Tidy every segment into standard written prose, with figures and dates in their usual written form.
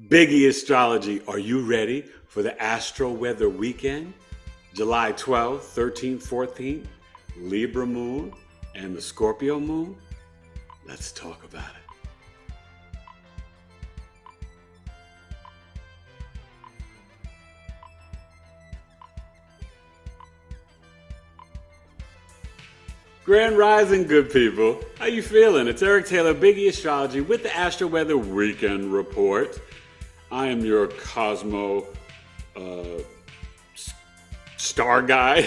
Biggie Astrology, are you ready for the Astro-Weather weekend? July 12th, 13th, 14th, Libra moon and the Scorpio moon? Let's talk about it. Grand Rising, good people. How you feeling? It's Eric Taylor, Biggie Astrology, with the Astro-Weather Weekend Report. I am your Cosmo star guy.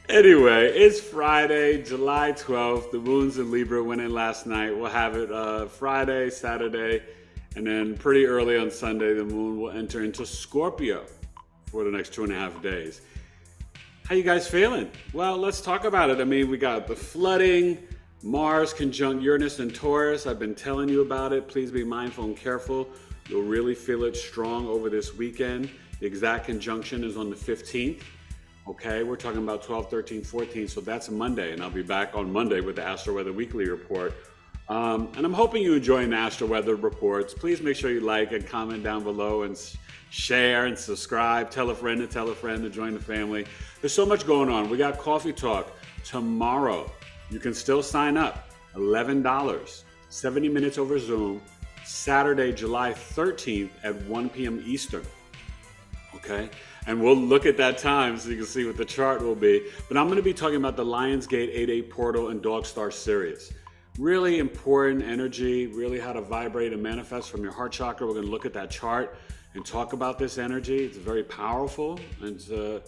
Anyway, it's Friday, July 12th. The moon's in Libra, went in last night. We'll have it Friday, Saturday, and then pretty early on Sunday, the moon will enter into Scorpio for the next 2.5 days. How you guys feeling? Well, let's talk about it. I mean, we got the flooding, Mars conjunct Uranus and Taurus. I've been telling you about it. Please be mindful and careful. You'll really feel it strong over this weekend. The exact conjunction is on the 15th. Okay, we're talking about 12, 13, 14, so that's Monday, and I'll be back on Monday with the Astro-Weather Weekly Report. And I'm hoping you're enjoying the Astro-Weather reports. Please make sure you like and comment down below and share and subscribe. Tell a friend to join the family. There's so much going on. We got Coffee Talk tomorrow. You can still sign up. $11, 70 minutes over Zoom, Saturday, July 13th at 1 p.m. Eastern. Okay? And we'll look at that time so you can see what the chart will be. But I'm going to be talking about the Lionsgate 8-8 Portal and Dog Star series. Really important energy, really how to vibrate and manifest from your heart chakra. We're going to look at that chart and talk about this energy. It's very powerful, and it's a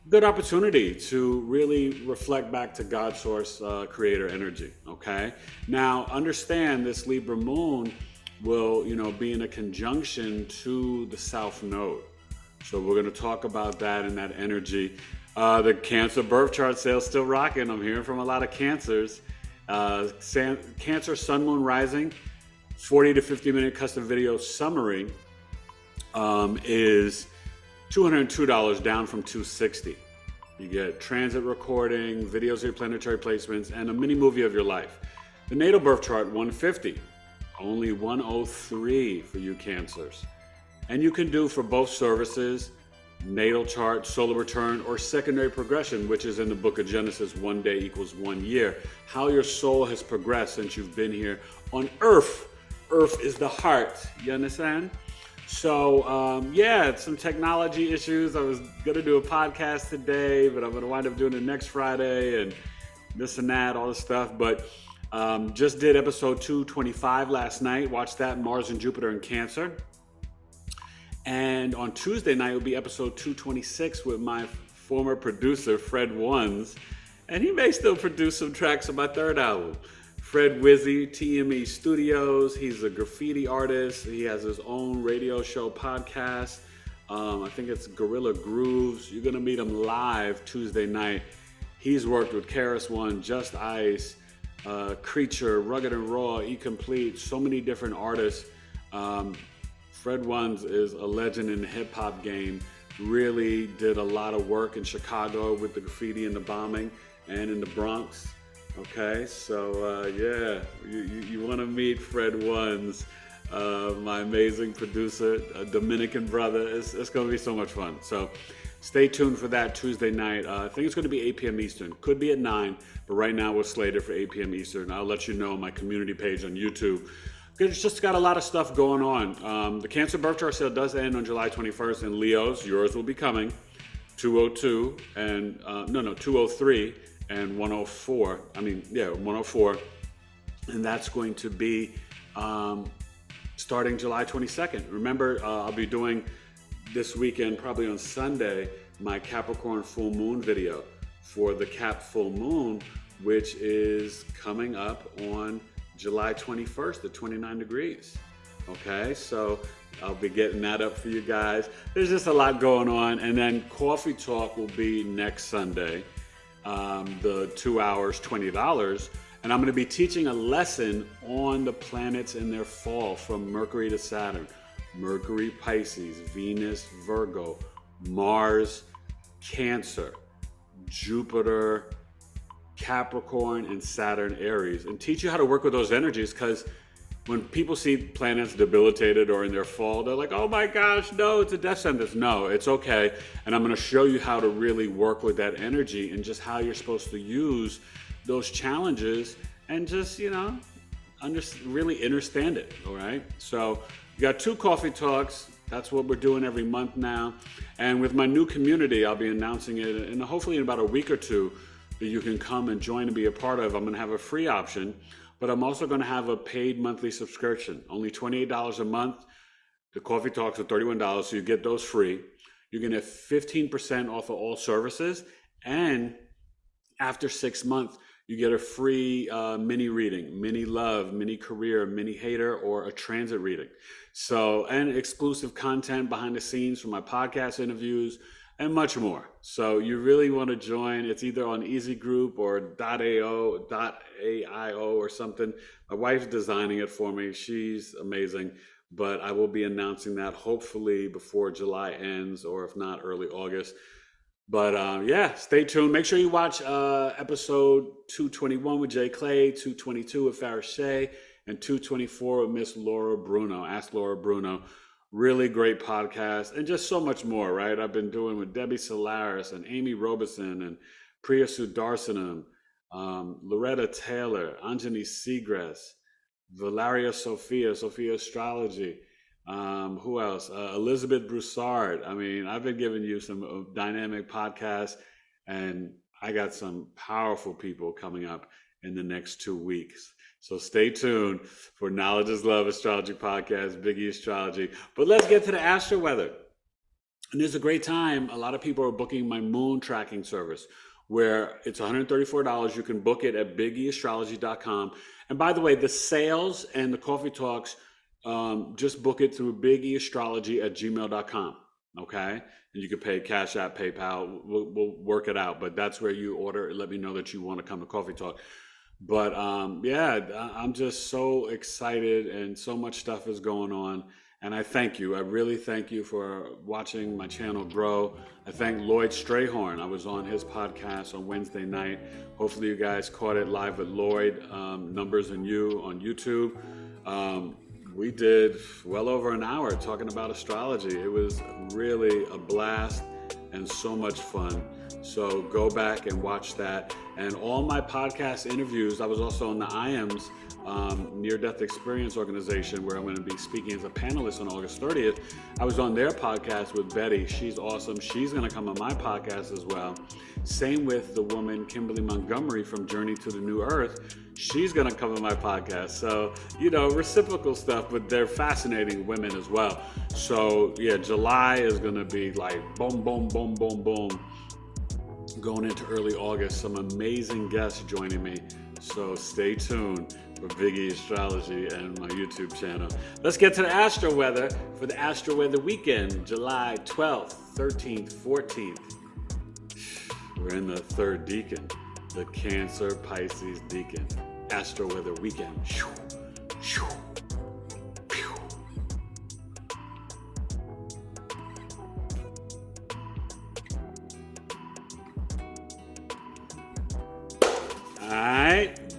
good opportunity to really reflect back to God Source Creator energy. Okay. Now, understand this Libra moon will, be in a conjunction to the South Node. So we're going to talk about that and that energy. The Cancer birth chart sale still rocking. I'm hearing from a lot of Cancers. Cancer Sun Moon Rising 40 to 50 minute custom video summary is $202 down from $260. You get transit recording, videos of your planetary placements, and a mini movie of your life. The natal birth chart, $150, only $103 for you Cancers. And you can do for both services, natal chart, solar return, or secondary progression, which is in the book of Genesis, 1 day equals 1 year. How your soul has progressed since you've been here on Earth. Earth is the heart, you understand? So, some technology issues. I was going to do a podcast today, but I'm going to wind up doing it next Friday and this and that, all this stuff. But just did episode 225 last night. Watched that, Mars and Jupiter in Cancer. And on Tuesday night will be episode 226 with my former producer, Fred Ones. And he may still produce some tracks on my third album. Fred Wizzy, TME Studios. He's a graffiti artist. He has his own radio show podcast. I think it's Gorilla Grooves. You're going to meet him live Tuesday night. He's worked with Karis One, Just Ice, Creature, Rugged and Raw, E-Complete, so many different artists. Fred Ones is a legend in the hip-hop game. Really did a lot of work in Chicago with the graffiti and the bombing, and in the Bronx. Okay, so you want to meet Fred Ones, my amazing producer, a Dominican brother. It's going to be so much fun. So stay tuned for that Tuesday night. I think it's going to be 8 p.m. Eastern. Could be at 9, but right now we're slated for 8 p.m. Eastern. I'll let you know on my community page on YouTube. It's just got a lot of stuff going on. The Cancer birth chart sale does end on July 21st, and Leo's, yours will be coming, 202 and 203 and 104. 104, and that's going to be starting July 22nd. Remember, I'll be doing this weekend, probably on Sunday, my Capricorn full moon video for the Cap full moon, which is coming up on July 21st at 29 degrees. Okay, so I'll be getting that up for you guys. There's just a lot going on. And then Coffee Talk will be next Sunday, the 2 hours, $20. And I'm going to be teaching a lesson on the planets in their fall from Mercury to Saturn. Mercury, Pisces, Venus, Virgo, Mars, Cancer, Jupiter, Capricorn, and Saturn, Aries, and teach you how to work with those energies, because when people see planets debilitated or in their fall, they're like, oh my gosh, no, it's a death sentence. No, it's okay. And I'm going to show you how to really work with that energy and just how you're supposed to use those challenges and just, really understand it. All right. So you got 2 coffee talks. That's what we're doing every month now. And with my new community, I'll be announcing it and hopefully in about a week or 2 that you can come and join and be a part of. I'm going to have a free option. But I'm also going to have a paid monthly subscription, only $28 a month. The coffee talks are $31, so you get those free. You're going to get 15% off of all services. And after 6 months, you get a free mini reading, mini love, mini career, mini hater, or a transit reading. So, and exclusive content behind the scenes from my podcast interviews, and much more. So you really want to join. It's either on Easy Group or .aio or something. My wife's designing it for me. She's amazing. But I will be announcing that hopefully before July ends, or if not, early August. But stay tuned. Make sure you watch episode 221 with Jay Clay, 222 with Farrah Shea, and 224 with Miss Laura Bruno. Ask Laura Bruno. Really great podcast and just so much more, right? I've been doing with Debbie Solaris and Amy Robeson and Priya Sudarsanam, Loretta Taylor, Anjani Seagrass, Valeria Sophia Astrology. Who else? Elizabeth Broussard. I mean, I've been giving you some dynamic podcasts, and I got some powerful people coming up in the next 2 weeks. So stay tuned for Knowledge is Love Astrology Podcast, Biggie Astrology. But let's get to the Astro-Weather. And there's a great time. A lot of people are booking my moon tracking service, where it's $134. You can book it at biggieastrology.com. And by the way, the sales and the coffee talks, just book it through biggieastrology@gmail.com. Okay? And you can pay Cash App, PayPal. We'll work it out. But that's where you order. Let me know that you want to come to Coffee Talk. But I'm just so excited, and so much stuff is going on. And I thank you. I really thank you for watching my channel grow. I thank Lloyd Strayhorn. I was on his podcast on Wednesday night. Hopefully you guys caught it live with Lloyd, Numbers and You on YouTube. We did well over an hour talking about astrology. It was really a blast and so much fun. So go back and watch that. And all my podcast interviews, I was also on the IAMS Near-Death Experience Organization, where I'm going to be speaking as a panelist on August 30th. I was on their podcast with Betty. She's awesome. She's going to come on my podcast as well. Same with the woman, Kimberly Montgomery from Journey to the New Earth. She's going to come on my podcast. So, reciprocal stuff, but they're fascinating women as well. So, July is going to be like boom, boom, boom, boom, boom. Going into early August, some amazing guests joining me. So stay tuned for Biggie Astrology and my YouTube channel. Let's get to the Astro Weather for the Astro Weather weekend, July 12th, 13th, 14th. We're in the third decan, the Cancer Pisces decan. Astro Weather weekend.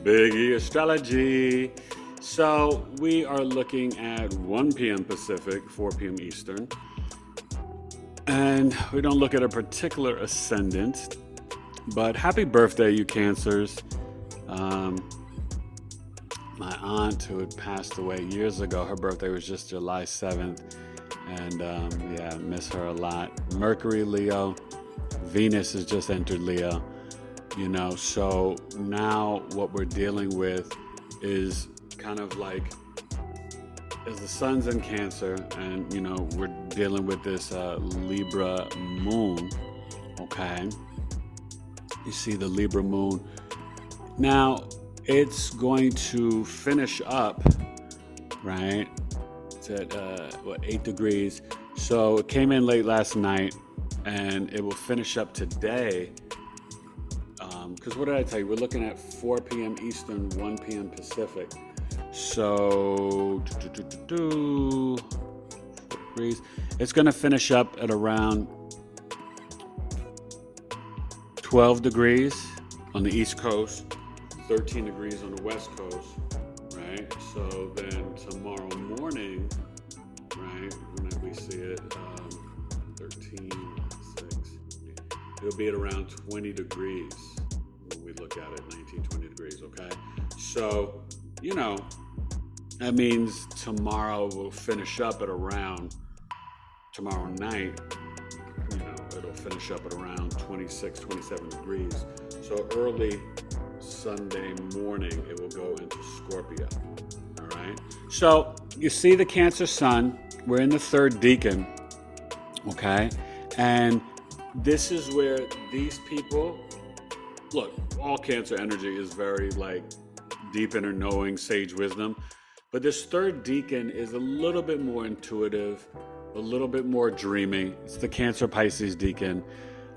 Biggie Astrology. So we are looking at 1 p.m. Pacific, 4 p.m. Eastern. And we don't look at a particular ascendant, but happy birthday, you Cancers. My aunt, who had passed away years ago, her birthday was just July 7th. And miss her a lot. Mercury, Leo. Venus has just entered Leo. So now what we're dealing with is kind of like, as the sun's in Cancer, and we're dealing with this Libra moon. Okay, you see the Libra moon. Now it's going to finish up, right? It's at 8 degrees. So it came in late last night, and it will finish up today. Because what did I tell you? We're looking at 4 p.m. Eastern, 1 p.m. Pacific. So, 4 degrees. It's going to finish up at around 12 degrees on the East Coast, 13 degrees on the West Coast, right? right? So then tomorrow morning, right, when we see it, 13, 6, it'll be at around 20 degrees when we look at it, 19, 20 degrees, okay? So, you know, that means tomorrow we'll finish up at around, tomorrow night, you know, it'll finish up at around 26, 27 degrees. So early Sunday morning, it will go into Scorpio, all right? So you see the Cancer Sun, we're in the third decan, okay? And this is where these people, look, all Cancer energy is very like deep inner knowing, sage wisdom. But this third decan is a little bit more intuitive, a little bit more dreamy. It's the Cancer Pisces decan.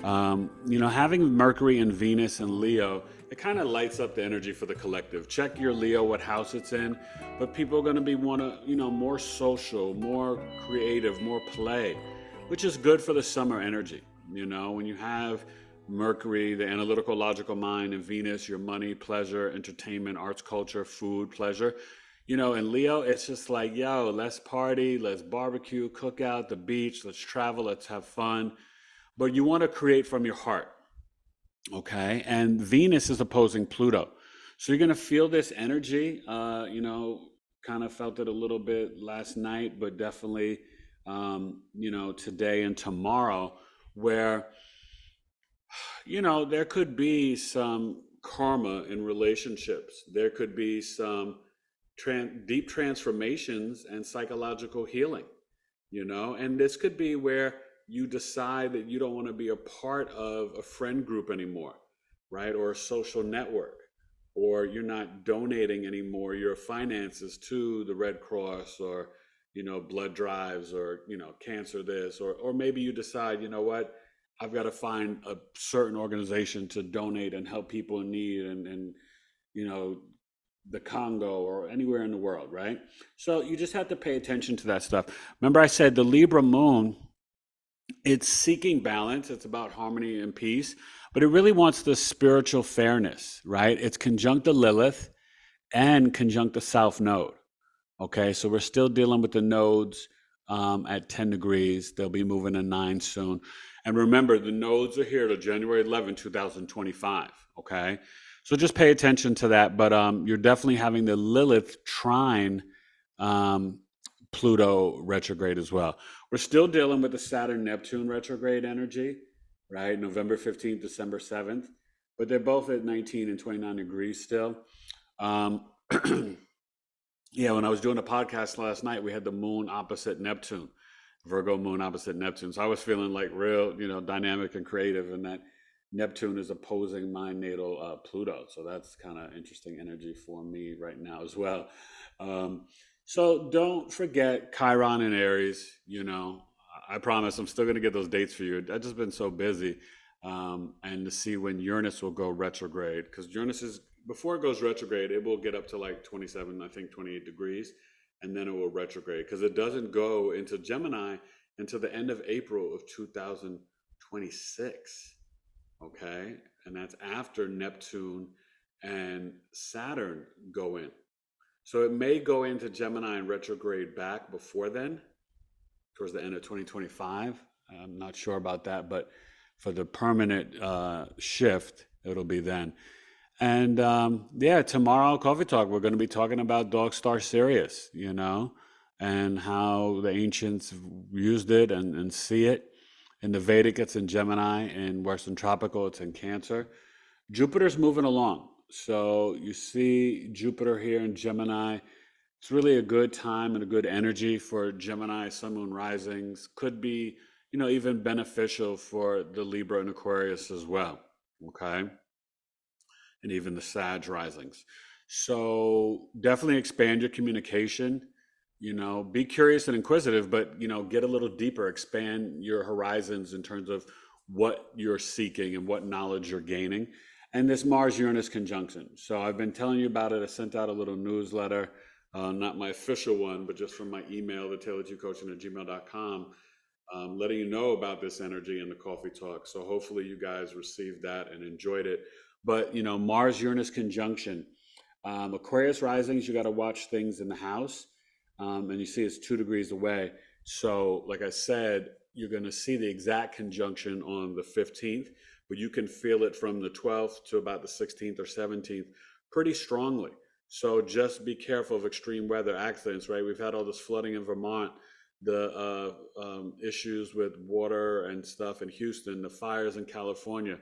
You know, having Mercury and Venus and Leo, it kind of lights up the energy for the collective. Check your Leo, what house it's in. But people are going to be more social, more creative, more play, which is good for the summer energy. You know, when you have Mercury, the analytical, logical mind, and Venus, your money, pleasure, entertainment, arts, culture, food, pleasure. You know, in Leo, it's just like, yo, let's party, let's barbecue, cook out, the beach, let's travel, let's have fun. But you want to create from your heart, okay? And Venus is opposing Pluto. So you're going to feel this energy, kind of felt it a little bit last night, but definitely, today and tomorrow, where, there could be some karma in relationships. There could be some deep transformations and psychological healing, and this could be where you decide that you don't want to be a part of a friend group anymore, right? Or a social network, or you're not donating anymore your finances to the Red Cross or, blood drives or, cancer this, or maybe you decide, you know what, I've got to find a certain organization to donate and help people in need and the Congo or anywhere in the world, right? So you just have to pay attention to that stuff. Remember I said the Libra moon, it's seeking balance. It's about harmony and peace, but it really wants the spiritual fairness, right? It's conjunct the Lilith and conjunct the South Node. Okay, so we're still dealing with the nodes at 10 degrees. They'll be moving to 9 soon. And remember, the nodes are here to January 11, 2025. Okay, so just pay attention to that. But you're definitely having the Lilith trine Pluto retrograde as well. We're still dealing with the Saturn-Neptune retrograde energy, right? November 15th, December 7th. But they're both at 19 and 29 degrees still. Yeah, when I was doing a podcast last night, we had the moon opposite Neptune, Virgo moon opposite Neptune. So I was feeling like real, dynamic and creative, and that Neptune is opposing my natal Pluto. So that's kind of interesting energy for me right now as well. So don't forget Chiron and Aries, I promise I'm still going to get those dates for you. I've just been so busy. And to see when Uranus will go retrograde, because Uranus is, before it goes retrograde, it will get up to like 27, I think 28 degrees, and then it will retrograde because it doesn't go into Gemini until the end of April of 2026. Okay. And that's after Neptune and Saturn go in. So it may go into Gemini and retrograde back before then, towards the end of 2025. I'm not sure about that, but for the permanent shift, it'll be then. And tomorrow, Coffee Talk, we're going to be talking about Dog Star Sirius, and how the ancients used it and see it. In the Vedic, it's in Gemini. In Western Tropical, it's in Cancer. Jupiter's moving along. So you see Jupiter here in Gemini. It's really a good time and a good energy for Gemini, Sun, Moon, risings. Could be, even beneficial for the Libra and Aquarius as well. Okay. And even the Sag risings. So definitely expand your communication, be curious and inquisitive, but, get a little deeper, expand your horizons in terms of what you're seeking and what knowledge you're gaining. And this Mars-Uranus conjunction. So I've been telling you about it. I sent out a little newsletter, not my official one, but just from my email, thetailoredcoaching@gmail.com, letting you know about this energy and the Coffee Talk. So hopefully you guys received that and enjoyed it. But, Mars-Uranus conjunction, Aquarius risings, you got to watch things in the house. And you see it's 2 degrees away. So, like I said, you're going to see the exact conjunction on the 15th, but you can feel it from the 12th to about the 16th or 17th pretty strongly. So just be careful of extreme weather accidents, right? We've had all this flooding in Vermont, the issues with water and stuff in Houston, the fires in California.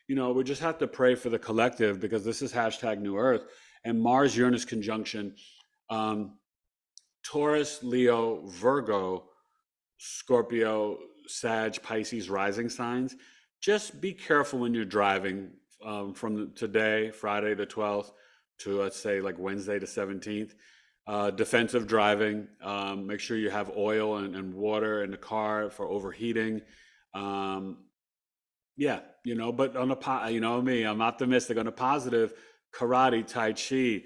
We just have to pray for the collective because this is hashtag New Earth and Mars Uranus conjunction. Um, Taurus, Leo, Virgo, Scorpio, Sag, Pisces rising signs. Just be careful when you're driving from today, Friday the 12th, to let's say like Wednesday the 17th. Defensive driving. Make sure you have oil and water in the car for overheating. Um, yeah, but on me, I'm optimistic. On a positive, karate, tai chi,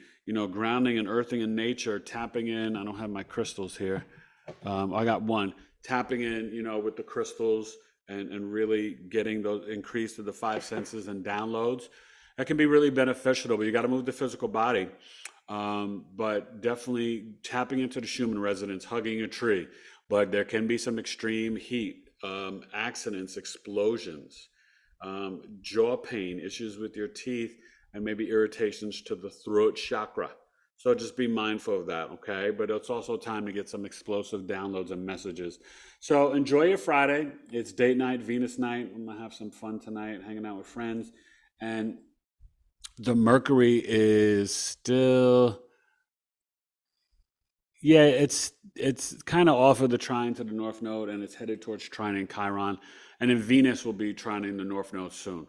grounding and earthing in nature, tapping in. I don't have my crystals here. I got one. Tapping in, with the crystals and really getting those increase to the five senses and downloads. That can be really beneficial, but you got to move the physical body. But definitely tapping into the Schumann resonance, hugging a tree. But there can be some extreme heat, accidents, explosions, jaw pain, issues with your teeth, and maybe irritations to the throat chakra. So just be mindful of that, okay? But it's also time to get some explosive downloads and messages. So enjoy your Friday. It's date night, Venus night. I'm gonna have some fun tonight, hanging out with friends. And the Mercury is still, yeah, it's kind of off of the trine to the North Node, and it's headed towards trine in Chiron. And then Venus will be trining the North Node soon.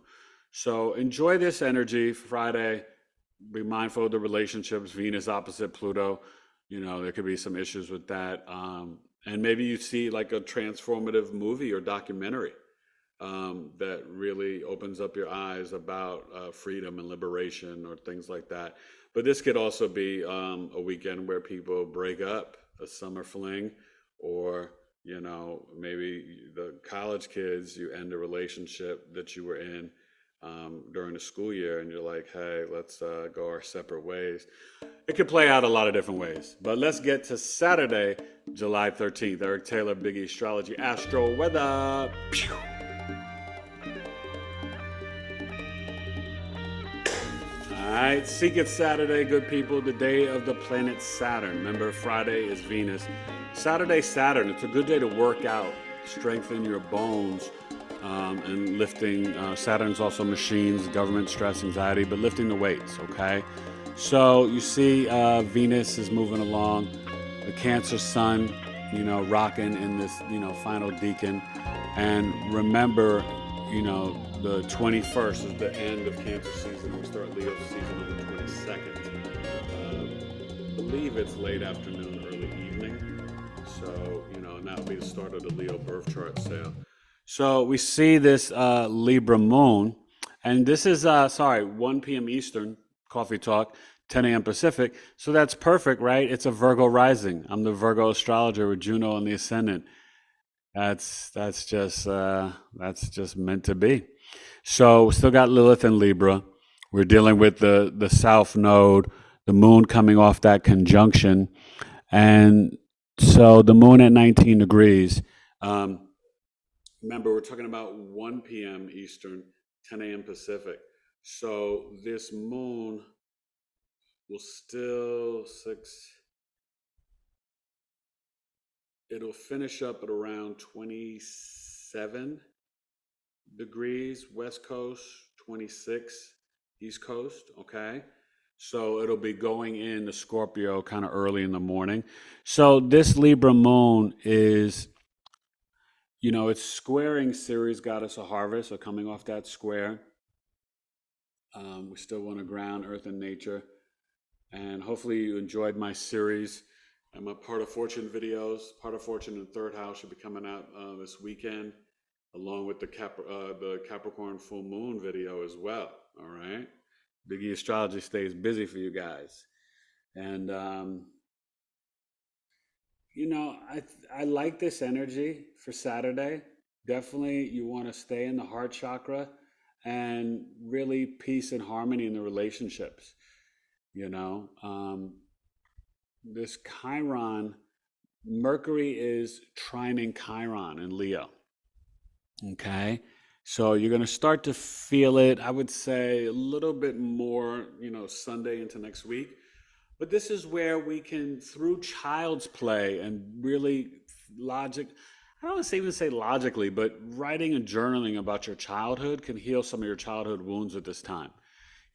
So enjoy this energy Friday. Be mindful of the relationships. Venus opposite Pluto, there could be some issues with that. And maybe you see like a transformative movie or documentary that really opens up your eyes about freedom and liberation or things like that. But this could also be a weekend where people break up, a summer fling, or maybe the college kids, you end a relationship that you were in during the school year, and you're like, hey, let's go our separate ways. It could play out a lot of different ways. But let's get to Saturday, July 13th. Eric Taylor, Biggie Astrology, Astro-Weather. Pew! All right, seek it Saturday, good people, the day of the planet Saturn. Remember, Friday is Venus. Saturday, Saturn. It's a good day to work out, strengthen your bones, and lifting. Saturn's also machines, government, stress, anxiety, but lifting the weights, okay? So you see Venus is moving along, the Cancer sun, rocking in this, final decan. And remember, the 21st is the end of Cancer season. We start Leo season on the 22nd. I believe it's late afternoon, early evening. So, and that'll be the start of the Leo birth chart sale. So we see this Libra moon, and this is, 1 p.m. Eastern, coffee talk, 10 a.m. Pacific. So that's perfect, right? It's a Virgo rising. I'm the Virgo astrologer with Juno on the ascendant. That's just meant to be. So we still got Lilith and Libra. We're dealing with the South Node, the moon coming off that conjunction. And so the moon at 19 degrees. Remember, we're talking about 1 p.m. Eastern, 10 a.m. Pacific. So this moon will still it'll finish up at around 27 degrees West Coast, 26 East Coast, okay? So it'll be going into Scorpio kind of early in the morning. So this Libra moon is, it's squaring Ceres, goddess of harvest, so coming off that square. We still want to ground earth and nature. And hopefully you enjoyed my series and my Part of Fortune videos. Part of Fortune in the third house should be coming out this weekend, along with the Capricorn full moon video as well. All right. Biggie Astrology stays busy for you guys. And, I like this energy for Saturday. Definitely you want to stay in the heart chakra and really peace and harmony in the relationships. you know. This Chiron, Mercury is trining Chiron in Leo. Okay. So you're going to start to feel it, I would say, a little bit more, Sunday into next week. But this is where we can, through child's play and really logic, I don't want to even say logically, but writing and journaling about your childhood can heal some of your childhood wounds at this time,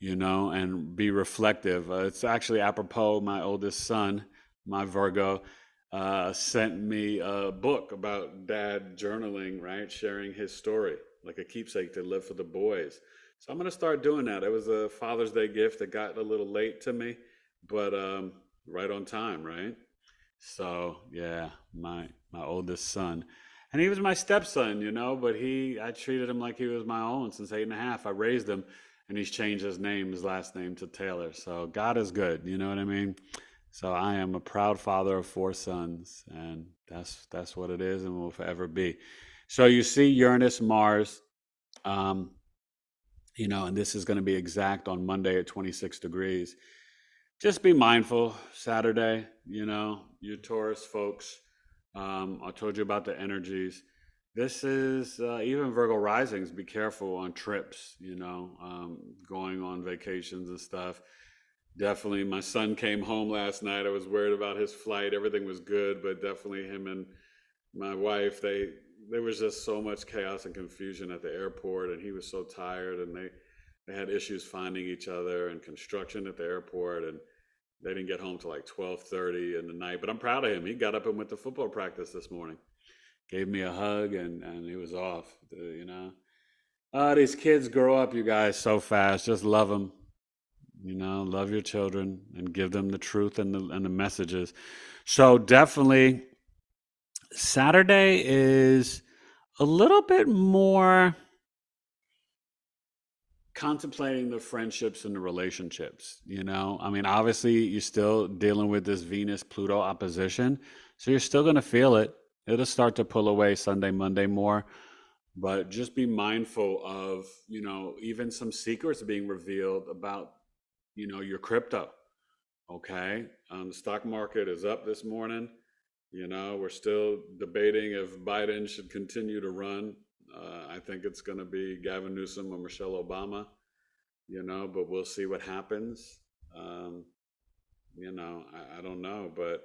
and be reflective. It's actually apropos, my oldest son, my Virgo, sent me a book about dad journaling, right? Sharing his story, like a keepsake to live for the boys. So I'm going to start doing that. It was a Father's Day gift that got a little late to me, but right on time, right? So yeah, my oldest son, and he was my stepson, but I treated him like he was my own since 8.5. I raised him, and he's changed his last name to Taylor. So God is good, you know what I mean? So I am a proud father of 4 sons, and that's what it is and will forever be. So you see Uranus, Mars, and this is going to be exact on Monday at 26 degrees. Just be mindful Saturday, you Taurus folks. I told you about the energies. This is even Virgo risings. Be careful on trips, going on vacations and stuff. Definitely, my son came home last night. I was worried about his flight. Everything was good, but definitely him and my wife, there was just so much chaos and confusion at the airport, and he was so tired, and they had issues finding each other and construction at the airport, and they didn't get home till like 12:30 in the night. But I'm proud of him. He got up and went to football practice this morning. Gave me a hug, and he was off, These kids grow up, you guys, so fast. Just love them. Love your children and give them the truth and the messages. So definitely Saturday is a little bit more contemplating the friendships and the relationships, obviously you're still dealing with this Venus Pluto opposition, so you're still going to feel it. It'll start to pull away Sunday, Monday more, but just be mindful of, even some secrets being revealed about, your crypto. Okay. The stock market is up this morning. We're still debating if Biden should continue to run. I think it's going to be Gavin Newsom or Michelle Obama, but we'll see what happens. I don't know, but,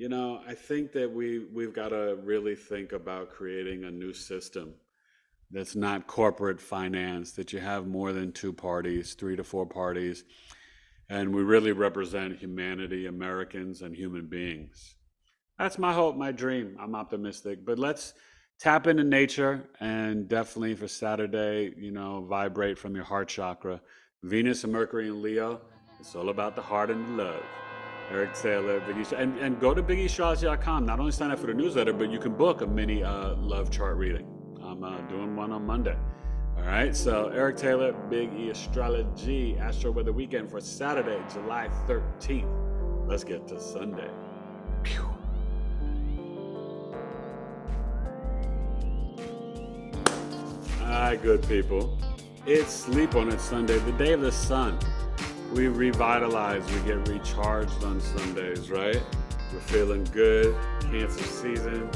I think that we've got to really think about creating a new system that's not corporate finance, that you have more than 2 parties, 3 to 4 parties, and we really represent humanity, Americans, and human beings. That's my hope, my dream. I'm optimistic, but let's tap into nature, and definitely for Saturday, vibrate from your heart chakra. Venus and Mercury in Leo, it's all about the heart and the love. Eric Taylor, Biggie, and go to biggieastrology.com. Not only sign up for the newsletter, but you can book a mini love chart reading. I'm doing one on Monday. All right, so Eric Taylor, Big E Astrology, Astro-Weather weekend for Saturday, July 13th. Let's get to Sunday. Pew. Hi, good people. It's Sleep On It Sunday, the day of the sun. We revitalize, we get recharged on Sundays, right? We're feeling good. Cancer season,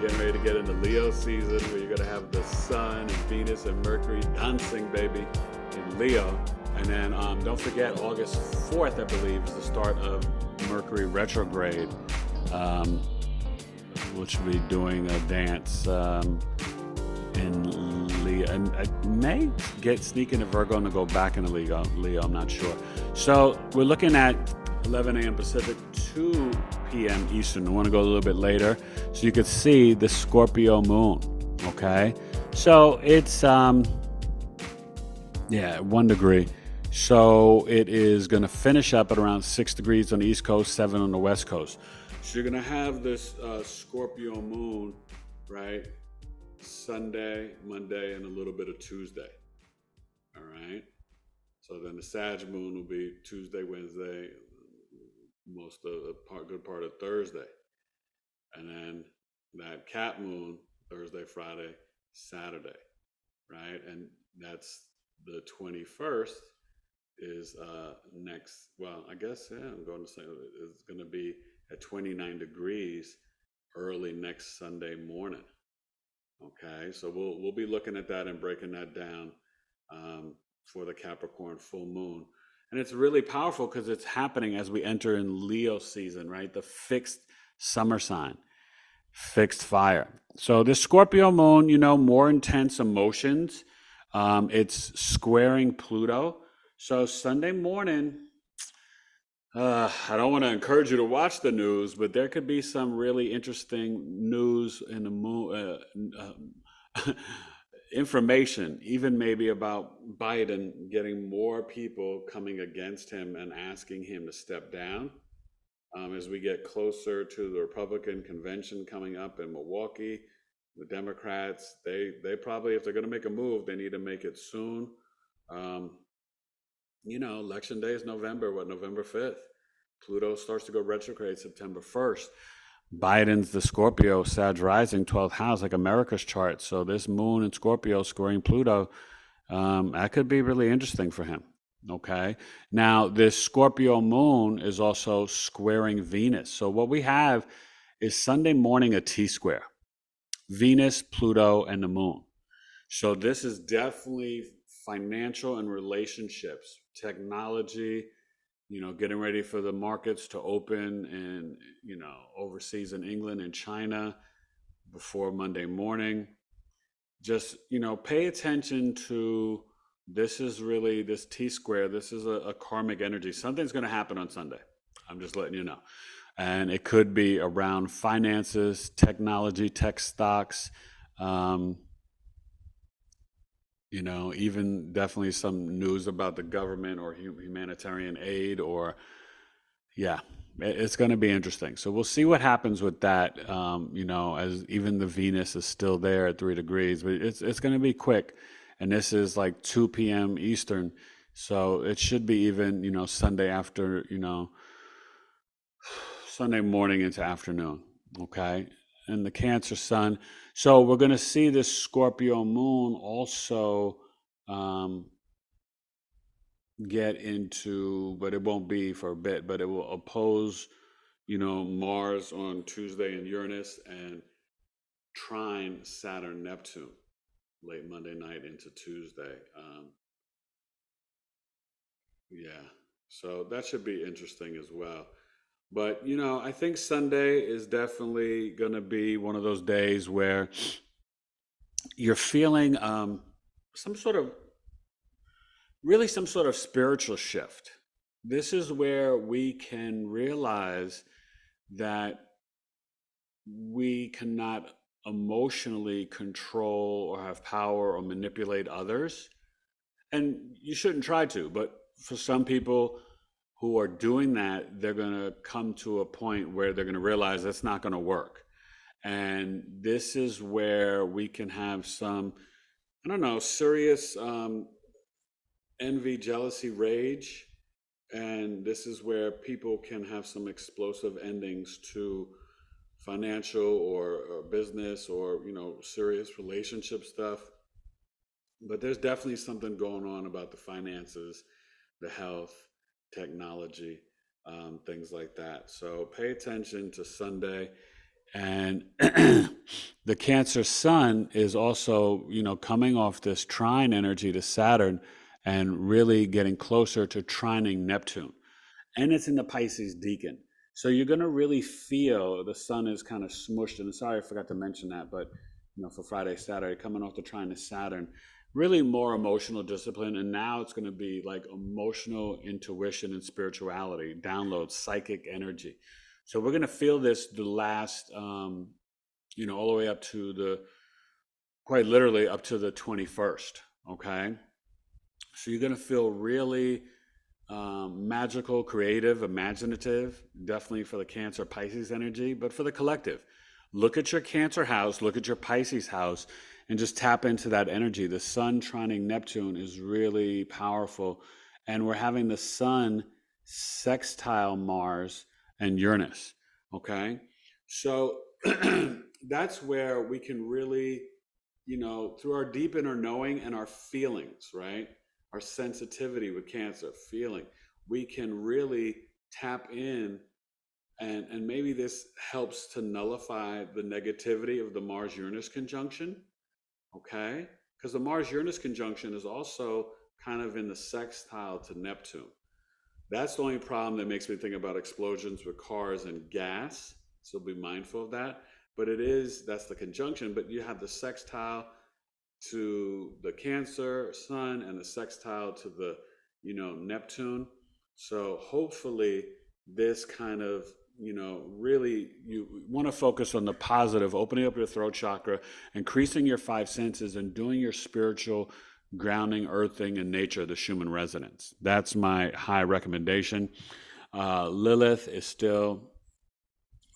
getting ready to get into Leo season, where you're going to have the sun and Venus and Mercury dancing, baby, in Leo. And then don't forget, August 4th, I believe, is the start of Mercury retrograde, which will be doing a dance in Leo, and I may sneak into Virgo and go back into Leo, I'm not sure. So we're looking at 11 a.m. Pacific, 2 p.m. Eastern. I want to go a little bit later so you could see the Scorpio moon. Okay, so it's 1 degree. So it is going to finish up at around 6 degrees on the East Coast, 7 on the West Coast. So you're going to have this Scorpio moon, right? Sunday, Monday, and a little bit of Tuesday. All right. So then the Sag moon will be Tuesday, Wednesday, good part of Thursday, and then that Cap moon Thursday, Friday, Saturday, right? And that's the 21st is next. Well, I guess yeah. I'm going to say it's going to be at 29 degrees early next Sunday morning. Okay, so we'll be looking at that and breaking that down um, for the Capricorn full moon, and it's really powerful because it's happening as we enter in Leo season, right? The fixed summer sign, fixed fire. So this Scorpio moon, more intense emotions. It's squaring Pluto. So Sunday morning, I don't want to encourage you to watch the news, but there could be some really interesting news in the moon, information, even maybe about Biden getting more people coming against him and asking him to step down. As we get closer to the Republican convention coming up in Milwaukee, the Democrats, they probably, if they're going to make a move, they need to make it soon. Um, Election day is November, November 5th. Pluto starts to go retrograde September 1st. Biden's the Scorpio, Sag rising, 12th house, like America's chart. So this moon in Scorpio squaring Pluto, that could be really interesting for him. Okay. Now, this Scorpio moon is also squaring Venus. So what we have is Sunday morning a T square, Venus, Pluto, and the moon. So this is definitely financial and relationships, technology, getting ready for the markets to open in, overseas in England and China before Monday morning. Just, pay attention to this is really this T square. This is a karmic energy. Something's going to happen on Sunday. I'm just letting you know. And it could be around finances, technology, tech stocks, even definitely some news about the government or humanitarian aid or, yeah, it's going to be interesting. So we'll see what happens with that, as even the Venus is still there at 3 degrees, but it's going to be quick. And this is like 2 p.m. Eastern. So it should be even, Sunday after, Sunday morning into afternoon. Okay. And the Cancer sun. So we're going to see this Scorpio moon also get into, but it won't be for a bit, but it will oppose, Mars on Tuesday and Uranus and trine Saturn, Neptune late Monday night into Tuesday. Yeah. So that should be interesting as well. But, I think Sunday is definitely going to be one of those days where you're feeling some sort of, really some sort of spiritual shift. This is where we can realize that we cannot emotionally control or have power or manipulate others. And you shouldn't try to, but for some people who are doing that, they're going to come to a point where they're going to realize that's not going to work. And this is where we can have some, I don't know, serious envy, jealousy, rage. And this is where people can have some explosive endings to financial or business or, serious relationship stuff. But there's definitely something going on about the finances, the health, technology, things like that. So pay attention to Sunday. And the Cancer sun is also, coming off this trine energy to Saturn and really getting closer to trining Neptune. And it's in the Pisces decan. So you're going to really feel the sun is kind of smushed. And sorry, I forgot to mention that, but for Friday, Saturday, coming off the trine to Saturn, really more emotional discipline. And now it's going to be like emotional intuition and spirituality, download, psychic energy. So we're going to feel this the last, all the way up to quite literally up to the 21st. Okay. So you're going to feel really magical, creative, imaginative, definitely for the Cancer Pisces energy, but for the collective. Look at your Cancer house, look at your Pisces house, and just tap into that energy. The sun trining Neptune is really powerful. And we're having the sun sextile Mars and Uranus. Okay. So that's where we can really, through our deep inner knowing and our feelings, right? our sensitivity with Cancer, feeling. We can really tap in, and maybe this helps to nullify the negativity of the Mars Uranus conjunction, okay? Because the Mars Uranus conjunction is also kind of in the sextile to Neptune. That's the only problem that makes me think about explosions with cars and gas. So be mindful of that. But that's the conjunction, but you have the sextile to the Cancer sun and the sextile to the, Neptune. So hopefully this kind of, really you want to focus on the positive, opening up your throat chakra, increasing your five senses, and doing your spiritual grounding, earthing, and nature, the Schumann resonance. That's my high recommendation. Lilith is still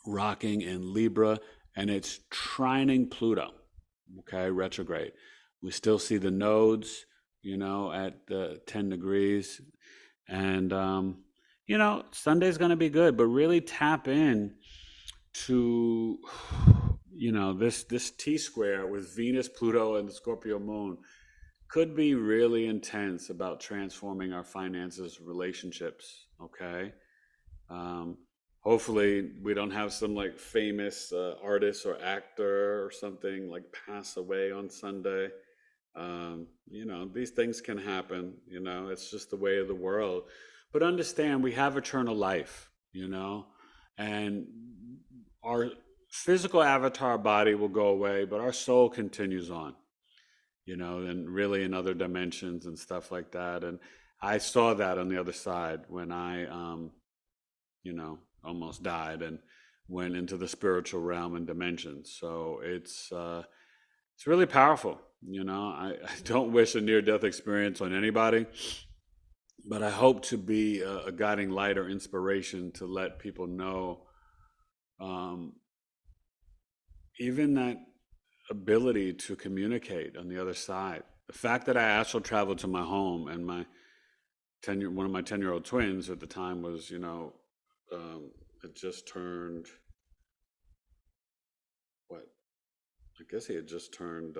rocking in Libra, and it's trining Pluto, okay, retrograde. We still see the nodes, at 10 degrees. And, Sunday's going to be good, but really tap in to, this T-square with Venus, Pluto, and the Scorpio moon could be really intense about transforming our finances, relationships, okay? Hopefully we don't have some like famous artist or actor or something like pass away on Sunday. These things can happen, it's just the way of the world. But understand we have eternal life, and our physical avatar body will go away, but our soul continues on, and really in other dimensions and stuff like that. And I saw that on the other side when I, almost died and went into the spiritual realm and dimensions. So it's really powerful. I don't wish a near-death experience on anybody, but I hope to be a guiding light or inspiration to let people know, even that ability to communicate on the other side. The fact that I astral traveled to my home, and one of my 10-year-old twins at the time was, it just turned, what? I guess he had just turned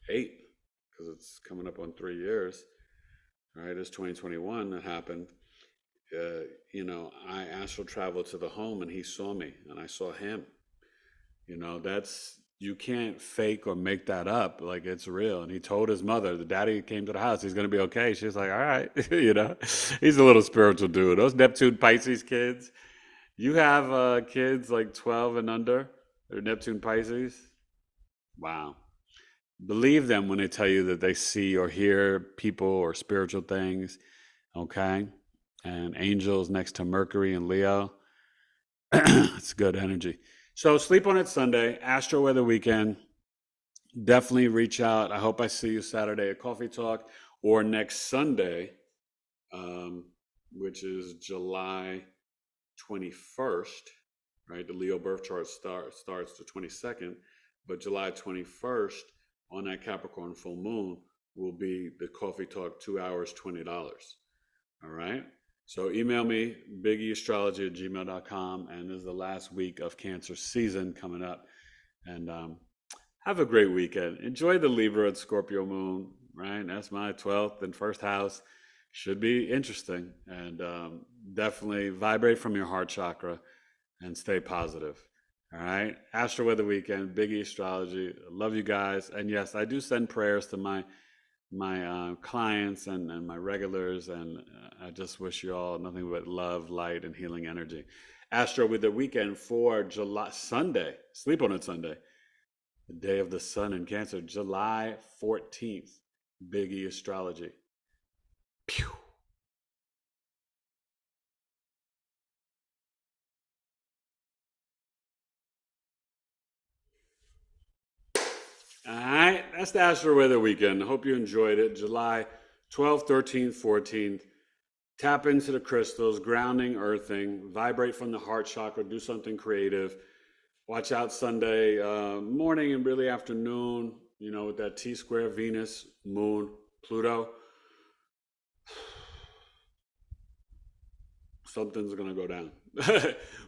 8, because it's coming up on 3 years. Right, it's 2021 that happened. I astral traveled to the home, and he saw me, and I saw him. You can't fake or make that up. Like, it's real. And he told his mother, the daddy came to the house, he's going to be okay. She's like, all right. He's a little spiritual dude. Those Neptune Pisces kids, you have kids like 12 and under, they're Neptune Pisces. Wow. Believe them when they tell you that they see or hear people or spiritual things, okay? And angels next to Mercury and Leo. It's good energy. So sleep on it Sunday, Astro-Weather weekend. Definitely reach out. I hope I see you Saturday at Coffee Talk, or next Sunday, which is July 21st, right? The Leo birth chart starts the 22nd, but July 21st, on that Capricorn full moon, will be the Coffee Talk, 2 hours, $20. All right? So email me, biggieastrology@gmail.com, and this is the last week of Cancer season coming up. And have a great weekend. Enjoy the Libra and Scorpio moon, right? That's my 12th and first house. Should be interesting. And definitely vibrate from your heart chakra and stay positive. All right. Astro-Weather weekend, Biggie Astrology. Love you guys. And yes, I do send prayers to my clients and my regulars. And I just wish you all nothing but love, light, and healing energy. Astro-Weather weekend for Sunday. Sleep on it Sunday. The day of the sun in Cancer, July 14th. Biggie Astrology. Pew. All right, that's the Astro-Weather weekend. I hope you enjoyed it. July 12th, 13th, 14th. Tap into the crystals, grounding, earthing, vibrate from the heart chakra, do something creative. Watch out Sunday morning and really afternoon, with that T-square, Venus, Moon, Pluto. Something's going to go down.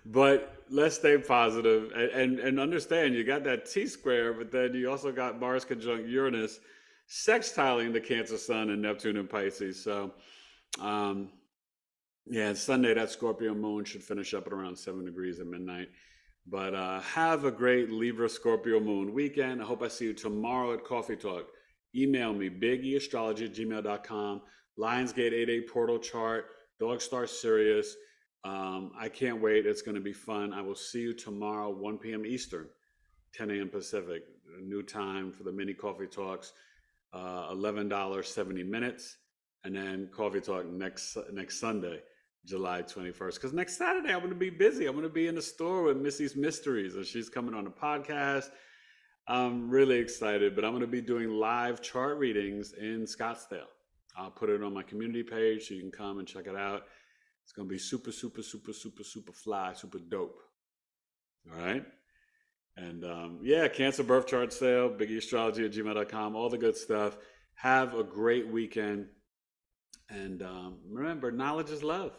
But let's stay positive and understand you got that T-square, but then you also got Mars conjunct Uranus. sextiling the Cancer Sun and Neptune in Pisces. So, yeah, Sunday, that Scorpio moon should finish up at around 7 degrees at midnight. But have a great Libra Scorpio moon weekend. I hope I see you tomorrow at Coffee Talk. Email me, bigeastrology@gmail.com, Lionsgate 88 portal chart, Dog Star Sirius. I can't wait. It's going to be fun. I will see you tomorrow, 1 p.m. Eastern, 10 a.m. Pacific. A new time for the mini Coffee Talks, $11, 70 minutes. And then Coffee Talk next Sunday, July 21st. Because next Saturday, I'm going to be busy. I'm going to be in the store with Missy's Mysteries, and she's coming on a podcast. I'm really excited, but I'm going to be doing live chart readings in Scottsdale. I'll put it on my community page so you can come and check it out. It's going to be super, super, super, super, super fly, super dope. All right? And yeah, Cancer birth chart sale, bigeastrology@gmail.com, all the good stuff. Have a great weekend. And remember, knowledge is love.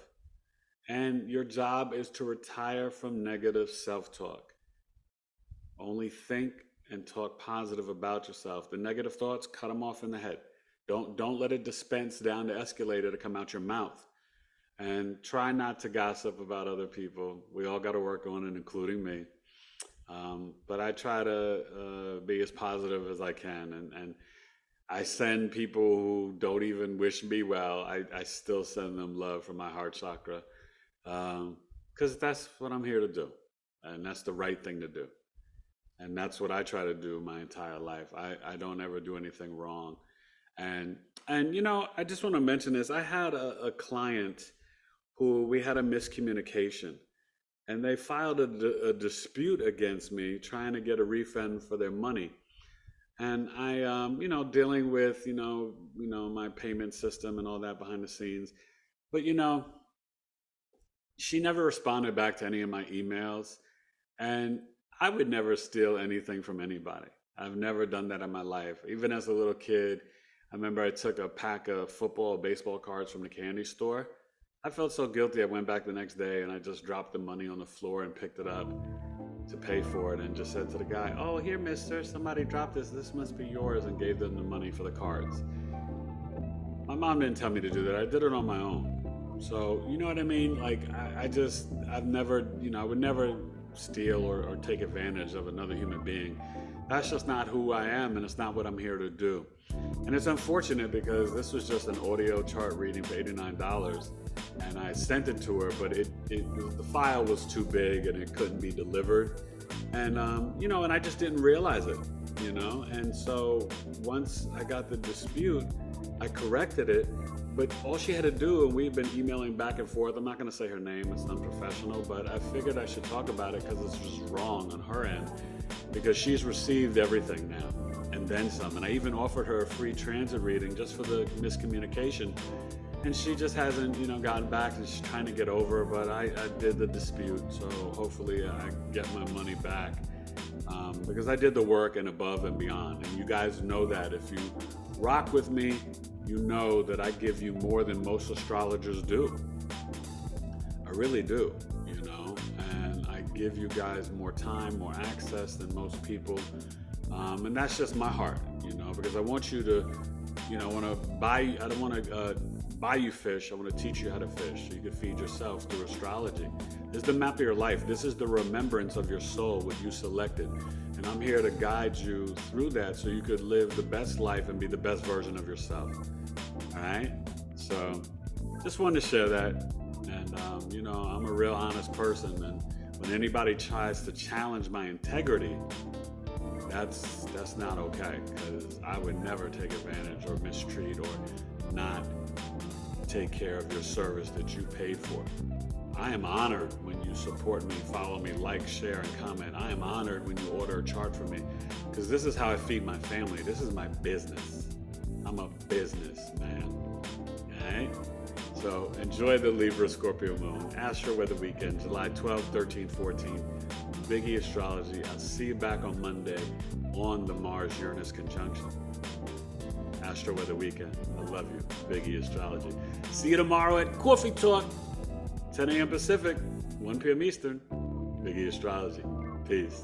And your job is to retire from negative self-talk. Only think and talk positive about yourself. The negative thoughts, cut them off in the head. Don't let it dispense down the escalator to come out your mouth. And try not to gossip about other people. We all got to work on it, including me. But I try to be as positive as I can. And I send people who don't even wish me well, I still send them love from my heart chakra. Because that's what I'm here to do. And that's the right thing to do. And that's what I try to do my entire life. I don't ever do anything wrong. And you know, I just want to mention this. I had a client who we had a miscommunication. And they filed a dispute against me, trying to get a refund for their money. And I, you know, dealing with, you know, my payment system and all that behind the scenes. But, you know, she never responded back to any of my emails. And I would never steal anything from anybody. I've never done that in my life. Even as a little kid, I remember I took a pack of football, baseball cards from the candy store. I felt so guilty. I went back the next day and I just dropped the money on the floor and picked it up to pay for it and just said to the guy, "Oh, here, mister, somebody dropped this. This must be yours," and gave them the money for the cards. My mom didn't tell me to do that. I did it on my own. So, you know what I mean? Like, I've never, you know, I would never steal or take advantage of another human being. That's just not who I am, and it's not what I'm here to do. And it's unfortunate because this was just an audio chart reading for $89, and I sent it to her, but the file was too big and it couldn't be delivered. And, you know, and I just didn't realize it, you know? And so once I got the dispute, I corrected it, but all she had to do, and we've been emailing back and forth, I'm not going to say her name, it's unprofessional, but I figured I should talk about it because it's just wrong on her end, because she's received everything now and then some. And I even offered her a free transit reading just for the miscommunication, and she just hasn't, you know, gotten back, and she's trying to get over. But I did the dispute, so hopefully I get my money back, because I did the work and above and beyond. And you guys know that if you rock with me, you know that I give you more than most astrologers do. I really do, you know, and I give you guys more time, more access than most people. And that's just my heart, you know, because I want you to, you know, I don't want to buy you fish. I want to teach you how to fish so you can feed yourself through astrology. This is the map of your life. This is the remembrance of your soul, what you selected. And I'm here to guide you through that so you could live the best life and be the best version of yourself. All right? So just wanted to share that. And, you know, I'm a real honest person. And when anybody tries to challenge my integrity, that's not okay, because I would never take advantage or mistreat or not take care of your service that you paid for. I am honored when you support me, follow me, like, share, and comment. I am honored when you order a chart from me, because this is how I feed my family. This is my business. I'm a businessman. All right? So enjoy the Libra Scorpio moon, Astro-Weather weekend, July 12, 13, 14. Biggie Astrology. I'll see you back on Monday on the Mars-Uranus conjunction. Astro-Weather weekend. I love you. Biggie Astrology. See you tomorrow at Coffee Talk, 10 a.m. Pacific, 1 p.m. Eastern. Biggie Astrology. Peace.